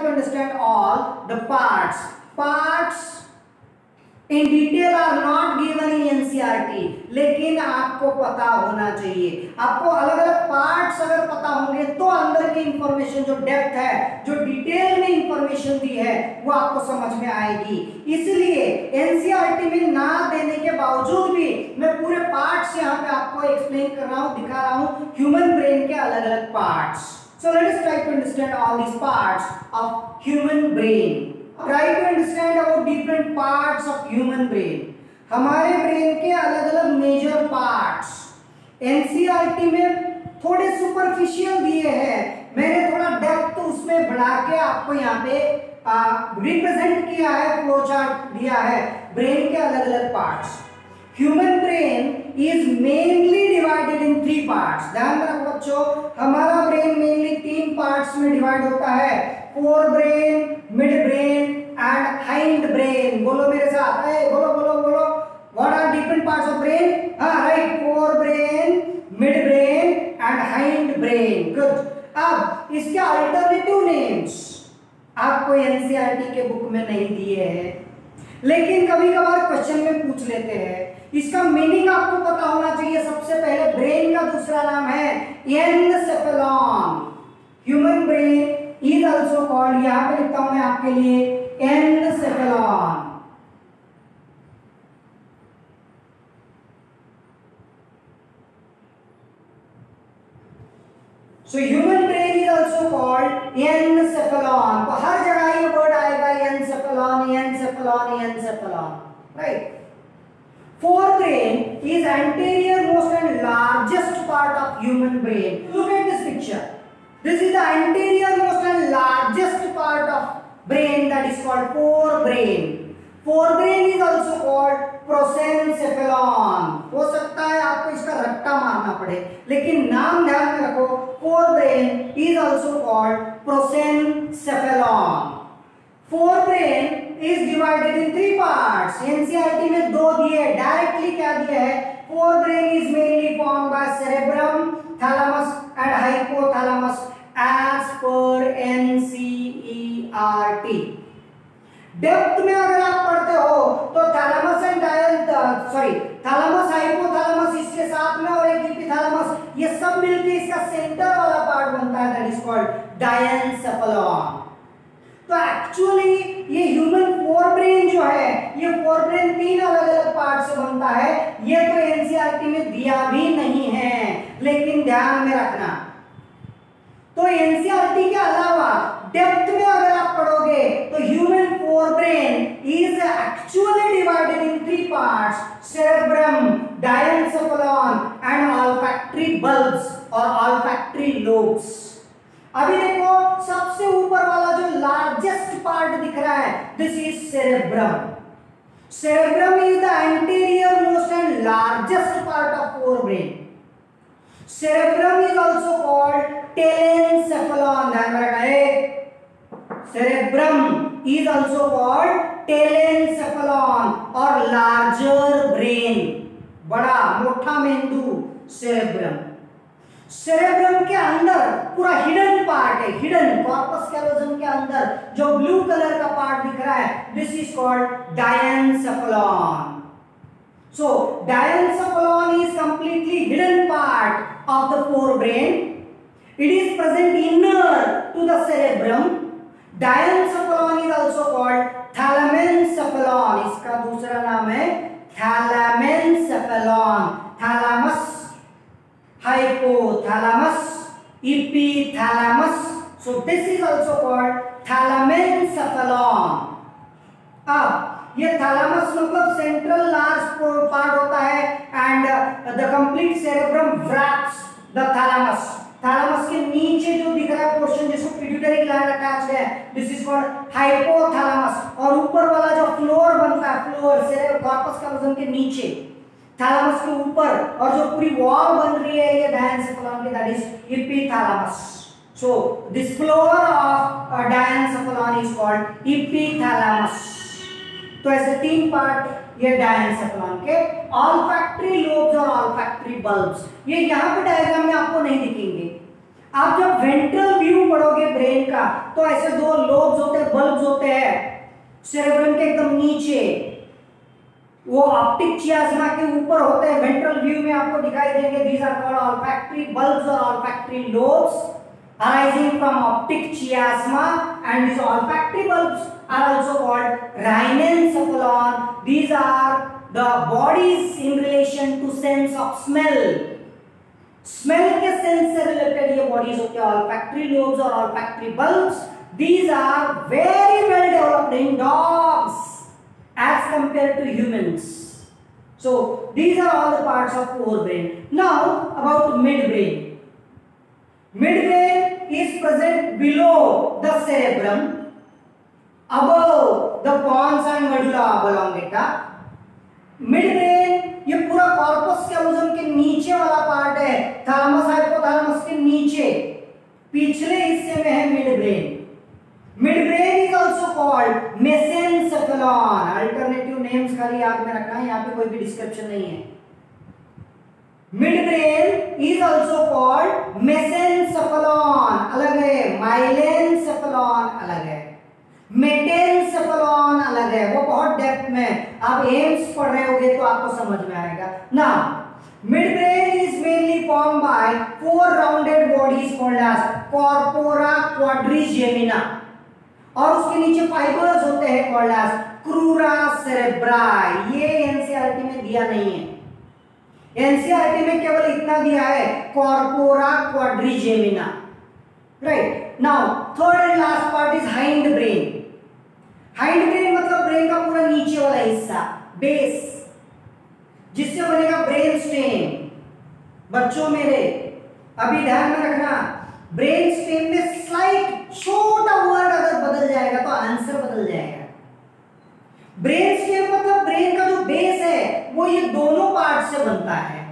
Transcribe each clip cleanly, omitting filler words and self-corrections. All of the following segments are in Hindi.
understand all the parts. Parts in detail are not given in NCERT, लेकिन आपको पता होना चाहिए। आपको अलग अलग पार्ट्स अगर पता होंगे तो अंदर की इंफॉर्मेशन जो डेप्थ है, जो डिटेल में इंफॉर्मेशन दी है, वो आपको समझ में आएगी। इसलिए NCERT में ना देने के बावजूद भी मैं पूरे पार्ट्स यहाँ पे आपको एक्सप्लेन कर रहा हूँ, दिखा रहा हूँ ह्यूमन ब्रेन के अलग अलग parts. So let us try to understand all these parts of human brain. Try to understand about different parts of human brain. हमारे ब्रेन के अलग अलग मेजर पार्ट्स एनसीईआरटी में थोड़े सुपरफिशियल दिए हैं, मैंने थोड़ा डेप्थ उसमें बढ़ा के आपको यहाँ पे रिप्रेजेंट किया है, फ्लो चार्ट दिया है ब्रेन के अलग अलग parts. Human brain is mainly divided in 3 parts. ध्यान रखो बच्चों, हमारा ब्रेन मेनली 3 पार्ट्स में डिवाइड होता है, fore brain, mid brain and hind brain. बोलो मेरे साथ, बोलो बोलो बोलो, what are different parts of brain? हाँ right, fore brain, mid brain and hind brain. Good. अब इसके अल्टरनेटिव नेम्स आपको एनसीईआरटी के बुक में नहीं दिए हैं, लेकिन कभी कभार क्वेश्चन में पूछ लेते हैं। इसका मीनिंग आपको पता होना चाहिए। सबसे पहले ब्रेन का दूसरा नाम है encephalon. Human brain is also called, यहां पे लिखता हूं मैं आपके लिए, encephalon. So human brain is also called encephalon. तो हर जगह ये वर्ड आएगा, encephalon encephalon encephalon, right. Forebrain is anterior most and largest part of human brain. Look at this picture. This is the anterior most and largest part of brain, that is called forebrain. Forebrain is also called prosencephalon. हो सकता है आपको इसका रट्टा मारना पड़े, लेकिन नाम ध्यान में रखो, forebrain is also called prosencephalon. Forebrain is divided in 3 parts. NCERT में 2 दिए, डायरेक्टली क्या दिया है? Forebrain is mainly formed by cerebrum, thalamus and hypothalamus as per NCERT. Depth में अगर आप पढ़ते हो तो थैलामस एंड थैलामस, हाइपोथैलामस इसके साथ में और एक एपिथैलामस, ये सब मिलके इसका सेंटर वाला पार्ट बनता है, दैट इज कॉल्ड डायनसेफेलॉन। तो एक्चुअली ये ह्यूमन फोरब्रेन जो है, ये फोरब्रेन 3 अलग अलग पार्ट से बनता है। ये तो एनसीईआरटी में दिया भी नहीं है, लेकिन ध्यान में रखना। तो एनसीईआरटी के अलावा डेप्थ में अगर आप पढ़ोगे तो human forebrain is actually divided in 3 parts, cerebrum, diencephalon and olfactory bulbs और ऑल्फैक्टरी लोब्स। अभी देखो सबसे ऊपर वाला जो लार्जेस्ट पार्ट दिख रहा है, this is cerebrum. Cerebrum is the anterior most and largest part of forebrain. Cerebrum is also called telencephalon. ध्यान में रखना, cerebrum is also called telencephalon और लार्जर ब्रेन, बड़ा मोटा मेंदू सेरेब्रम। सेरेब्रम के अंदर पूरा हिडन पार्ट है, हिडन कॉर्पस कैलोजम के अंदर जो ब्लू कलर का पार्ट दिख रहा है, this is called diencephalon. So diencephalon is completely hidden part of the forebrain. It is present inner to the cerebrum. Diencephalon is also called thalamencephalon, इसका दूसरा नाम है thalamencephalon. Thalamus, hypothalamus, epithalamus, so this is also called thalamencephalon. अब ये थैलामस मतलब सेंट्रल लार्ज पार्ट होता है and the complete cerebrum wraps the thalamus. Thalamus के नीचे जो दिख रहा है पोर्शन जिसको पिट्यूटरी ग्लैंड अटैच्ड है, दिस इज कॉल्ड हाइपोथैलामस। और ऊपर वाला जो फ्लोर बनता है, फ्लोर सेरेब्रम कॉर्पस कैलोजम के नीचे, थैलामस के ऊपर, और जो पूरी वॉल बन रही है ये डायनसेफेलॉन की, that is epithalamus. So this floor of diencephalon is called epithalamus. तो ऐसे 3 पार्ट ये डायनसेफेलॉन के। ऑल्फैक्टरी लोब्स और ऑल्फैक्टरी बल्ब्स ये यहाँ पे डायग्राम में आपको नहीं दिखेंगे। आप जब वेंट्रल व्यू पढ़ोगे ब्रेन का तो ऐसे दो लोब्स होते हैं, बल्ब्स होते हैं सेरेब्रम के एकदम नीचे, वो ऑप्टिक चियास्मा के ऊपर होते हैं, वेंट्रल व्यू में आपको दिखाई देंगे। These are called olfactory bulbs और olfactory lobes arising from optic chiasma, and these olfactory bulbs are also called rhinencephalon. These are the bodies in relation to sense of smell. Smell के सेंस से रिलेटेड ये बॉडीज होते हैं ऑल्फैक्टरी लोब्स और olfactory bulbs. These are very well developed in dogs as compare to humans. So these are all the parts of forebrain. Now about midbrain. Midbrain is present below the cerebrum, above the pons and medulla oblongata. Midbrain ये पूरा कॉर्पस कैलोजम के नीचे वाला पार्ट है, थैलेमस हाइपोथैलेमस के नीचे पिछले हिस्से में है midbrain. Midbrain is also called mesencephalon. Alternative names खाली याद में रखना है, यहाँ पे कोई भी डिस्क्रिप्शन नहीं है। मिडब्रेन इज आल्सो कॉल्ड मेसेनसेफेलॉन, अलग है, माइलेनसेफेलॉन अलग है, मेटेनसेफेलॉन अलग है, वो बहुत डेप्थ में आप एम्स पढ़ रहे होगे तो आपको समझ में आएगा ना। Midbrain is mainly form by 4 rounded bodies called as corpora quadrigemina, और उसके नीचे फाइबर्स होते हैं कॉल्ड एज क्रूरा सेरेब्राई। ये एनसीईआरटी में दिया नहीं है, एनसीईआरटी में केवल इतना दिया है corpora quadrigemina, right. Now third and last part is hind brain. Hind brain मतलब ब्रेन का पूरा नीचे वाला हिस्सा, बेस, जिससे बनेगा ब्रेन स्टेम। बच्चों मेरे अभी ध्यान में रखना, ब्रेन स्टेम में स्लाइट छोटा वर्ड अगर बदल जाएगा तो आंसर बदल जाएगा। ब्रेन स्टेम मतलब ब्रेन का जो बेस है वो ये दोनों पार्ट से बनता है।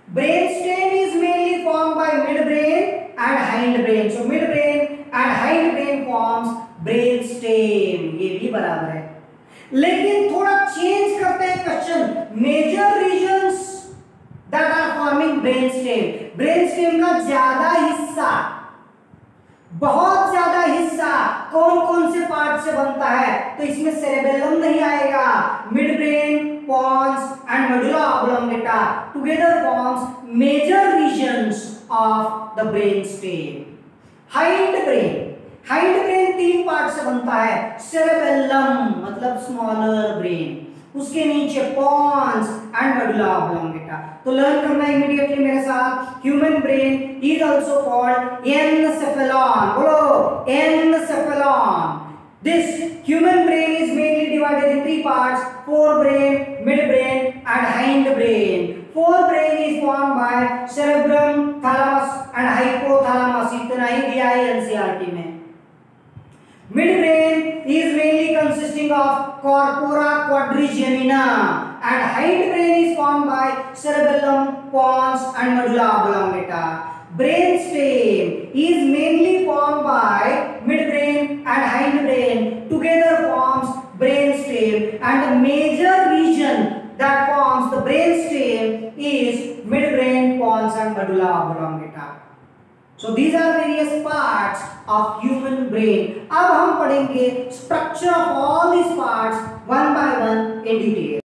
Brain stem is mainly form by mid brain and hind brain. So mid brain and hind brain forms brain stem. ये भी बराबर है, लेकिन थोड़ा चेंज करते हैं question. Major reasons that are forming brain stem, brain stem का ज्यादा हिस्सा, बहुत ज्यादा हिस्सा कौन कौन से पार्ट से बनता है, तो इसमें सेरेबेलम नहीं आएगा। Mid brain, pons and medulla oblongata together forms major regions of the brain stem. Hind brain, hind brain 3 part से बनता है। सेरेबेलम मतलब स्मॉलर ब्रेन, उसके नीचे पॉन्स एंड मेडुला ऑब्लोंगेटा। तो लर्न करना इमीडिएटली मेरे साथ। Human brain is also called encephalon. बोलो encephalon. This human brain is mainly divided in 3 parts: forebrain, midbrain and hindbrain. Forebrain is formed by cerebrum, thalamus and hypothalamus. इतना ही दिया है एनसीईआरटी में। Midbrain is mainly consisting of corpora quadrigemina and hindbrain is formed by cerebellum, pons and medulla oblongata. Brain stem is mainly formed by midbrain and hindbrain. Together forms brain stem, and the major region that forms the brain stem is midbrain, pons and medulla oblongata. So these are various parts of human brain. अब हम पढ़ेंगे structure of all these parts one by one in detail.